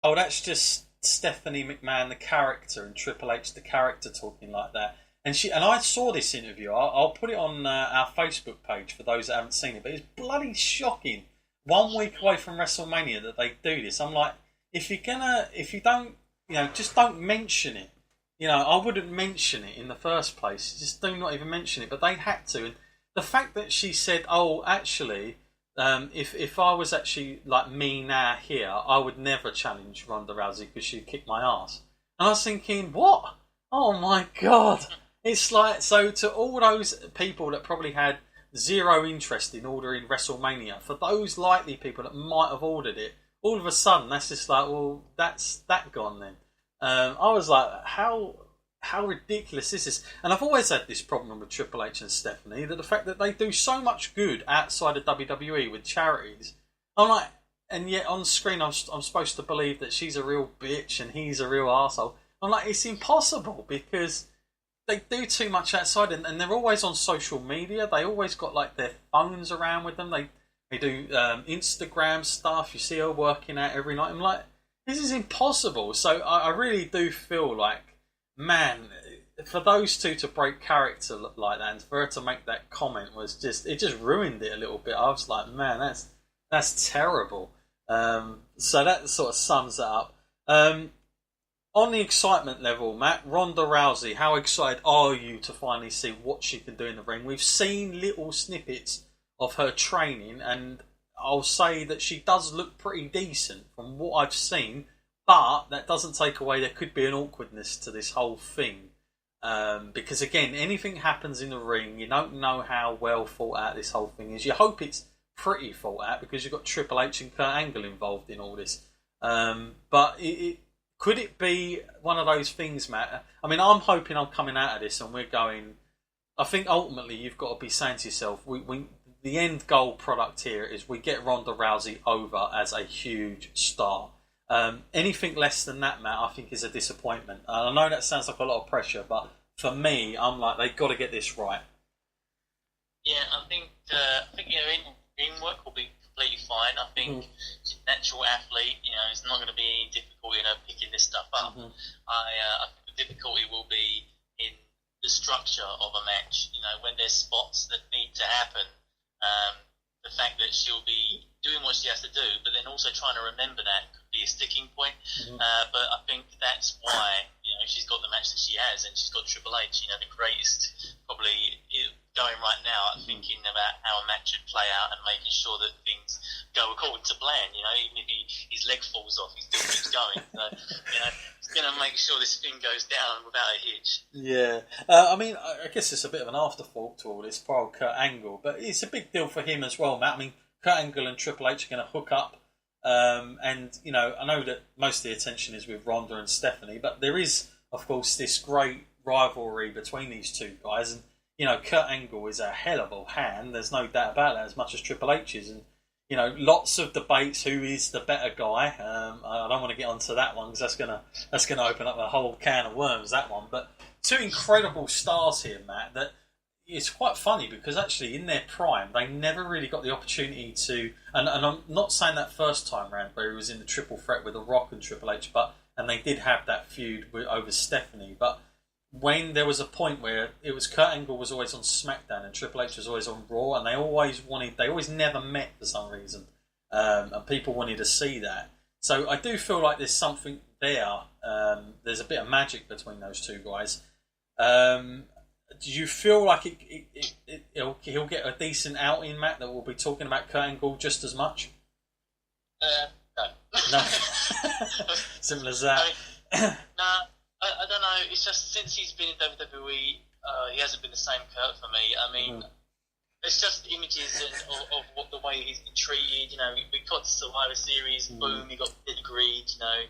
Oh, that's just Stephanie McMahon, the character, and Triple H, the character, talking like that. And I saw this interview. I'll put it on our Facebook page for those that haven't seen it. But it's bloody shocking. 1 week away from WrestleMania that they do this. I'm like, if you don't, just don't mention it. I wouldn't mention it in the first place. Just do not even mention it. But they had to. And the fact that she said, "Oh, actually, if I was actually like me now here, I would never challenge Ronda Rousey because she'd kick my ass." And I was thinking, what? Oh my God. It's like, so to all those people that probably had zero interest in ordering WrestleMania, for those likely people that might have ordered it, all of a sudden that's just like, well, that's that gone then. I was like, how ridiculous is this? And I've always had this problem with Triple H and Stephanie, that the fact that they do so much good outside of WWE with charities. I'm like, and yet on screen I'm supposed to believe that she's a real bitch and he's a real arsehole. I'm like, it's impossible, because they do too much outside, and they're always on social media. They always got like their phones around with them. They do Instagram stuff. You see her working out every night. I'm like, this is impossible. So I really do feel like, man, for those two to break character like that, and for her to make that comment, it just ruined it a little bit. I was like, man, that's terrible. So that sort of sums it up. On the excitement level, Matt, Ronda Rousey, how excited are you to finally see what she can do in the ring? We've seen little snippets of her training, and I'll say that she does look pretty decent from what I've seen, but that doesn't take away there could be an awkwardness to this whole thing. Because again, anything happens in the ring, you don't know how well thought out this whole thing is. You hope it's pretty thought out, because you've got Triple H and Kurt Angle involved in all this. But could it be one of those things, Matt? I mean, I'm hoping I'm coming out of this and we're going... I think ultimately you've got to be saying to yourself, the end goal product here is we get Ronda Rousey over as a huge star. Anything less than that, Matt, I think is a disappointment. I know that sounds like a lot of pressure, but for me, I'm like, they've got to get this right. Yeah, I think in work will be completely fine. I think she's a natural athlete. It's not going to be any difficulty in her picking this stuff up. I think the difficulty will be in the structure of a match. When there's spots that need to happen, the fact that she'll be doing what she has to do, but then also trying to remember that could be a sticking point. But I think that's why she's got the match that she has, and she's got Triple H, the greatest probably going right now, thinking about how a match should play out and making sure that things go according to plan. Even if his leg falls off, he still keeps going. So he's going to make sure this thing goes down without a hitch. Yeah, I mean, I guess it's a bit of an afterthought to all this, poor old Kurt Angle, but it's a big deal for him as well, Matt. I mean, Kurt Angle and Triple H are going to hook up, and I know that most of the attention is with Ronda and Stephanie, but there is, of course, this great rivalry between these two guys, and Kurt Angle is a hell of a hand. There's no doubt about that, as much as Triple H is, and lots of debates who is the better guy. I don't want to get onto that one because that's gonna open up a whole can of worms. That one, but two incredible stars here, Matt. That it's quite funny because actually in their prime they never really got the opportunity to. And I'm not saying that first time round where he was in the triple threat with The Rock and Triple H, and they did have that feud over Stephanie, but when there was a point where it was Kurt Angle was always on SmackDown and Triple H was always on Raw, and they always never met for some reason, and people wanted to see that. So I do feel like there's something there. There's a bit of magic between those two guys. Do you feel like he'll get a decent outing, Matt, that we'll be talking about Kurt Angle just as much? No. No. Simple as that. I don't know. It's just since he's been in WWE, he hasn't been the same Kurt for me. I mean, it's just images of what the way he's been treated. We got to Survivor Series, boom, he got pedigreed, and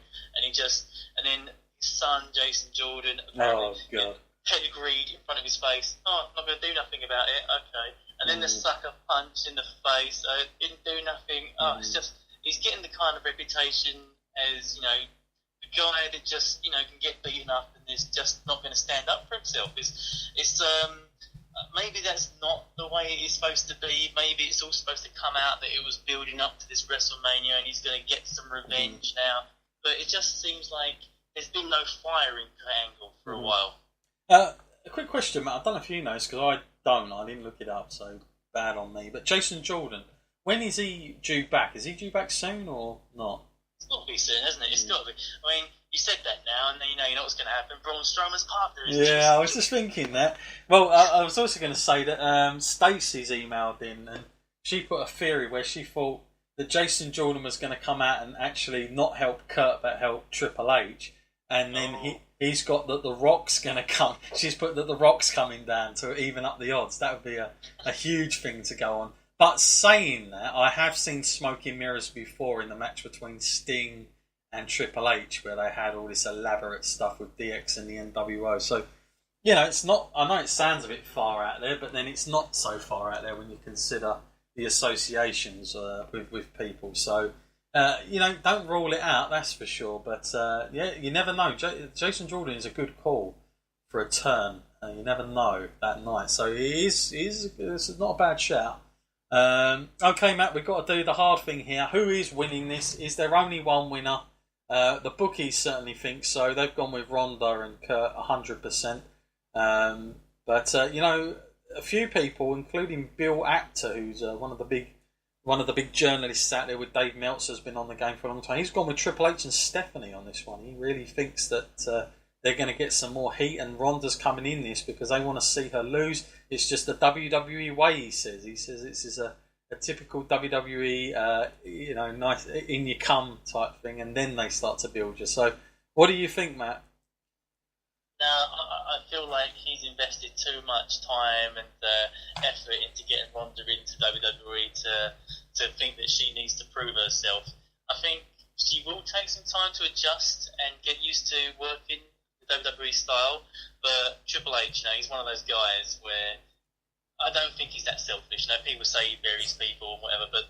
then his son Jason Jordan apparently pedigreed in front of his face. Oh, I'm not going to do nothing about it. Okay, and then the sucker punch in the face. Didn't do nothing. Oh, it's just he's getting the kind of reputation as the guy that just can get beaten up and is just not going to stand up for himself. It's maybe that's not the way it is supposed to be. Maybe it's all supposed to come out that it was building up to this WrestleMania and he's going to get some revenge now. but it just seems like there's been no fire in Kurt Angle for a while. A quick question, Matt. I don't know if you know this, because I don't. I didn't look it up, so bad on me. But Jason Jordan, when is he due back? Is he due back soon or not? It's got to be soon, hasn't it? It's got to be. I mean, you said that now, and then you know what's going to happen. Braun Strowman's partner is Yeah, I was just thinking that. Well, I was also going to say that Stacey's emailed in, and she put a theory where she thought that Jason Jordan was going to come out and actually not help Kurt, but help Triple H. And then he's got that the Rock's going to come. She's put that the Rock's coming down to even up the odds. That would be a huge thing to go on. But saying that, I have seen smoke and mirrors before in the match between Sting and Triple H, where they had all this elaborate stuff with DX and the NWO. So, you know, it's not. I know it sounds a bit far out there, but then it's not so far out there when you consider the associations with people. So, you know, don't rule it out, that's for sure. But yeah, you never know. Jason Jordan is a good call for a turn. You never know that night. So it's not a bad shout. Okay, Matt, we've got to do the hard thing here. Who is winning this? Is there only one winner? The bookies certainly think so. They've gone with Ronda and Kurt 100%. But you know, a few people, including Bill Apter, who's one of the big journalists out there with Dave Meltzer, has been on the game for a long time. He's gone with Triple H and Stephanie on this one. He really thinks that they're going to get some more heat, and Ronda's coming in this because they want to see her lose. It's just the WWE way, he says. He says this is a typical WWE, you know, nice in your cum type thing, and then they start to build you. So, what do you think, Matt? Now, I feel like he's invested too much time and effort into getting Ronda into WWE to think that she needs to prove herself. I think she will take some time to adjust and get used to working the WWE style, but Triple H, you know, he's one of those guys where I don't think he's that selfish. You know, people say he buries people and whatever, but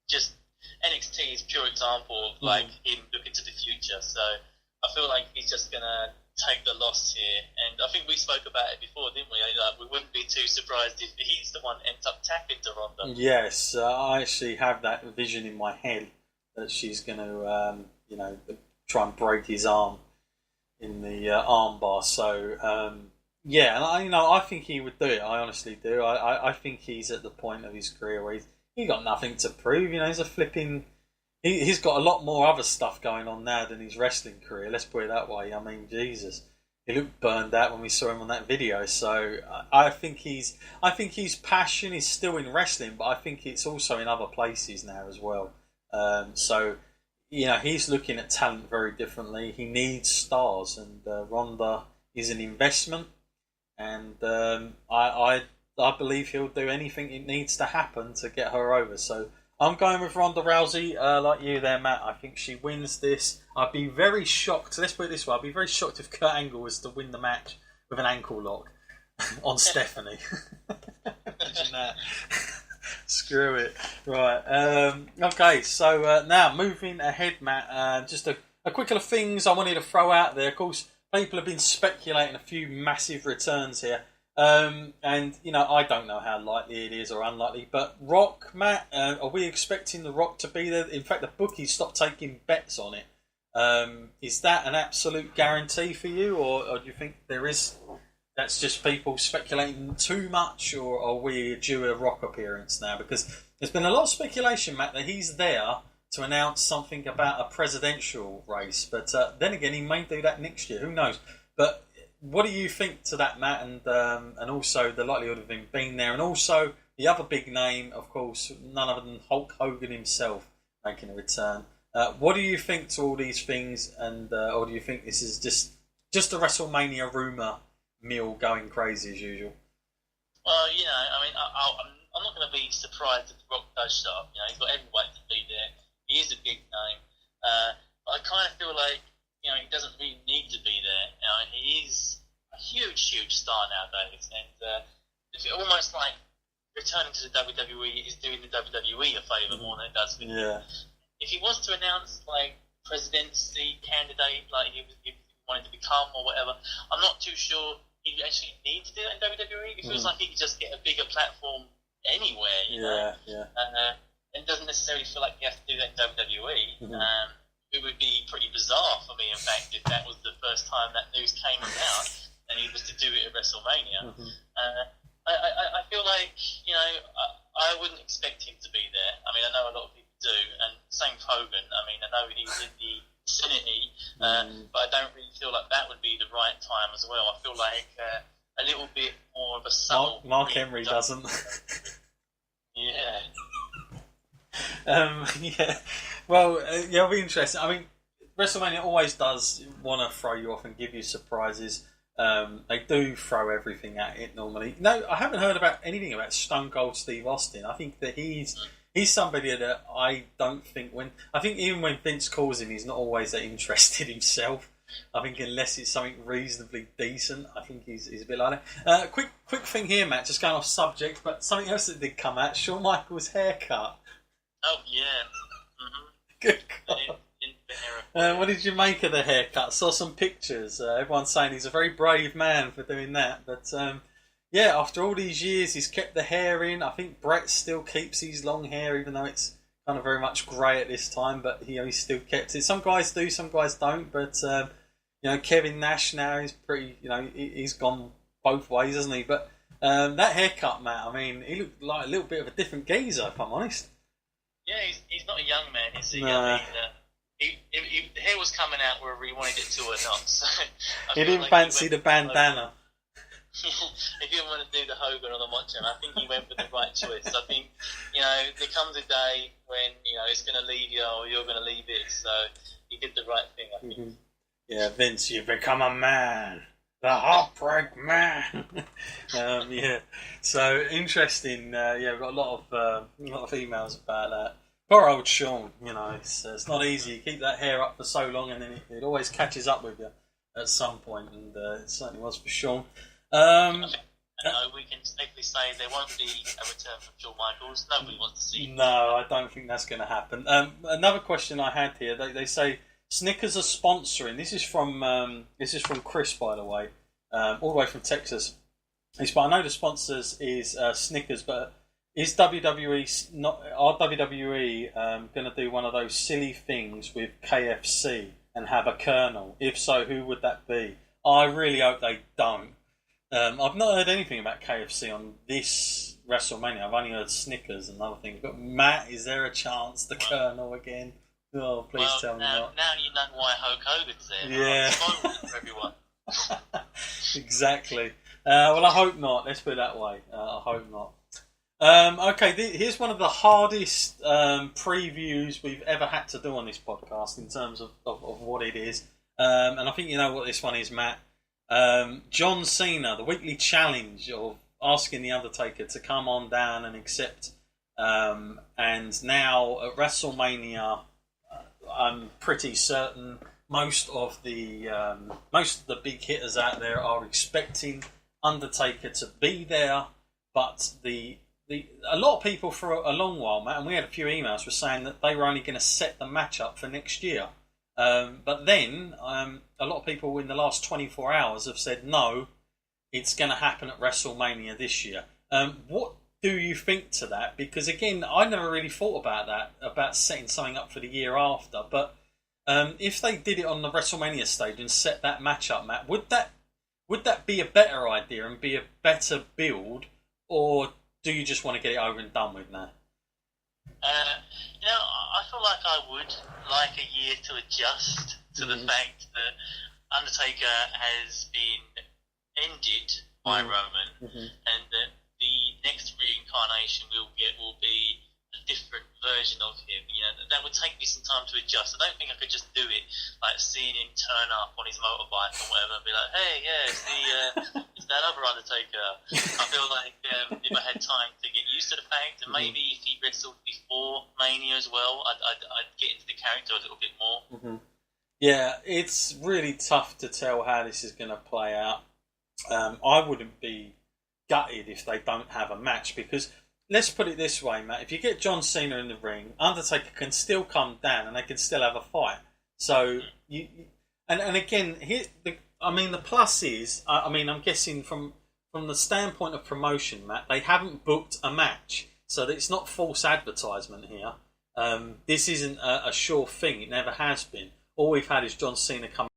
just NXT is a pure example of like him looking to the future. So I feel like he's just gonna take the loss here, and I think we spoke about it before, didn't we? Like, we wouldn't be too surprised if he's the one that ends up tapping to Ronda. Yes, I actually have that vision in my head that she's going to, you know, try and break his arm in the armbar. So, yeah, and I think he would do it. I honestly do. I think he's at the point of his career where he's got nothing to prove. You know, he's a flipping. He's got a lot more other stuff going on now than his wrestling career. Let's put it that way. I mean, Jesus, he looked burned out when we saw him on that video. So I think his passion is still in wrestling, but I think it's also in other places now as well. So you know, he's looking at talent very differently. He needs stars, and Ronda is an investment, and I believe he'll do anything it needs to happen to get her over. So I'm going with Ronda Rousey, like you there, Matt. I think she wins this. I'd be very shocked. Let's put it this way: I'd be very shocked if Kurt Angle was to win the match with an ankle lock on Stephanie. Imagine that. Screw it. Right. Okay. So now moving ahead, Matt. Just a couple of things I wanted to throw out there. Of course, people have been speculating a few massive returns here. And you know, I don't know how likely it is or unlikely, but Rock, Matt, are we expecting the Rock to be there? In fact, the bookies stopped taking bets on it. Is that an absolute guarantee for you, or do you think that's just people speculating too much, or are we due a Rock appearance now? Because there's been a lot of speculation, Matt, that he's there to announce something about a presidential race, but then again, he may do that next year. Who knows? But what do you think to that, Matt, and also the likelihood of him being there, and also the other big name, of course, none other than Hulk Hogan himself making a return. What do you think to all these things, and or do you think this is just a WrestleMania rumour mill going crazy as usual? Well, you know, I mean, I'm not going to be surprised if The Rock does show up. You know, he's got every right to be there. He is a big name. But I kind of feel like, you know, he doesn't really need to be there. You know, he is a huge, huge star nowadays, and it's almost like returning to the WWE is doing the WWE a favour more than it does for him. Yeah. If he was to announce like presidency candidate, like he wanted to become or whatever, I'm not too sure he actually needs to do that in WWE. It feels like he could just get a bigger platform anywhere, you know. Yeah. And it doesn't necessarily feel like he has to do that in WWE. it would be pretty bizarre for me, in fact, if that was the first time that news came about and he was to do it at WrestleMania. I feel like, I wouldn't expect him to be there. I mean, I know a lot of people do, and same with Hogan. I mean, I know he's in the vicinity, but I don't really feel like that would be the right time as well. I feel like a little bit more of a subtle... Mark Henry doesn't. Yeah. Yeah. Well, it'll be interesting. I mean, WrestleMania always does want to throw you off and give you surprises. They do throw everything at it normally. No, I haven't heard about anything about Stone Cold Steve Austin. I think that he's somebody that I don't think I think even when Vince calls him, he's not always that interested himself. I think unless it's something reasonably decent, I think he's a bit like that. Quick thing here, Matt, just going off subject, but something else that did come out, Shawn Michaels' haircut. Oh, yeah. Good God. What did you make of the haircut? Saw some pictures. Everyone's saying he's a very brave man for doing that. But yeah, after all these years, he's kept the hair in. I think Brett still keeps his long hair, even though it's kind of very much grey at this time. But he's still kept it. Some guys do, some guys don't. But Kevin Nash now is pretty. He's gone both ways, hasn't he? But that haircut, Matt. I mean, he looked like a little bit of a different geezer, if I'm honest. Yeah, he's not a young man, is he? No. I mean, the hair was coming out whether he wanted it to or not. So He didn't fancy the bandana. If you want to do the Hogan or the Macho, I think he went with the right choice. I think, there comes a day when, it's going to leave you or you're going to leave it. So he did the right thing, I think. Mm-hmm. Yeah, Vince, you've become a man. The Heartbreak Man. Yeah. So interesting. We've got a lot of emails about that. Poor old Shawn. It's not easy. You keep that hair up for so long, and then it always catches up with you at some point, and it certainly was for Shawn. We can safely say there won't be a return from Shawn Michaels. Nobody wants to see him. No, I don't think that's going to happen. Another question I had here. They say Snickers are sponsoring. This is from Chris, by the way, all the way from Texas. But I know the sponsors is Snickers, but is WWE going to do one of those silly things with KFC and have a Colonel? If so, who would that be? I really hope they don't. I've not heard anything about KFC on this WrestleMania. I've only heard Snickers and other things. But Matt, is there a chance the Colonel again? Oh, please tell me not. Now you know why Hulk Hogan's there. Yeah. For everyone. Exactly. Well, I hope not. Let's put it that way. I hope not. Okay, here's one of the hardest previews we've ever had to do on this podcast in terms of what it is. And I think you know what this one is, Matt. John Cena, the weekly challenge of asking The Undertaker to come on down and accept. And now at WrestleMania, I'm pretty certain most of the big hitters out there are expecting Undertaker to be there, but a lot of people for a long while, Matt, and we had a few emails, were saying that they were only going to set the match up for next year. But then a lot of people in the last 24 hours have said no, it's going to happen at WrestleMania this year. What do you think to that? Because again, I never really thought about that, about setting something up for the year after. But if they did it on the WrestleMania stage and set that match up, Matt, would that be a better idea and be a better build, or do you just want to get it over and done with now? I feel like I would like a year to adjust to the fact that Undertaker has been ended by Roman, and that the next reincarnation we'll get will be a different version of him. That would take me some time to adjust. I don't think I could just do it, like seeing him turn up on his motorbike or whatever and be like, hey, yeah, it's that other Undertaker. I feel like if I had time to get used to the fact, and maybe if he wrestled before Mania as well, I'd get into the character a little bit more. Yeah, it's really tough to tell how this is going to play out. I wouldn't be gutted if they don't have a match, because let's put it this way, Matt. If you get John Cena in the ring, Undertaker can still come down and they can still have a fight. So and again, the plus is, I'm guessing from the standpoint of promotion, Matt, they haven't booked a match, so that it's not false advertisement here. This isn't a sure thing. It never has been. All we've had is John Cena come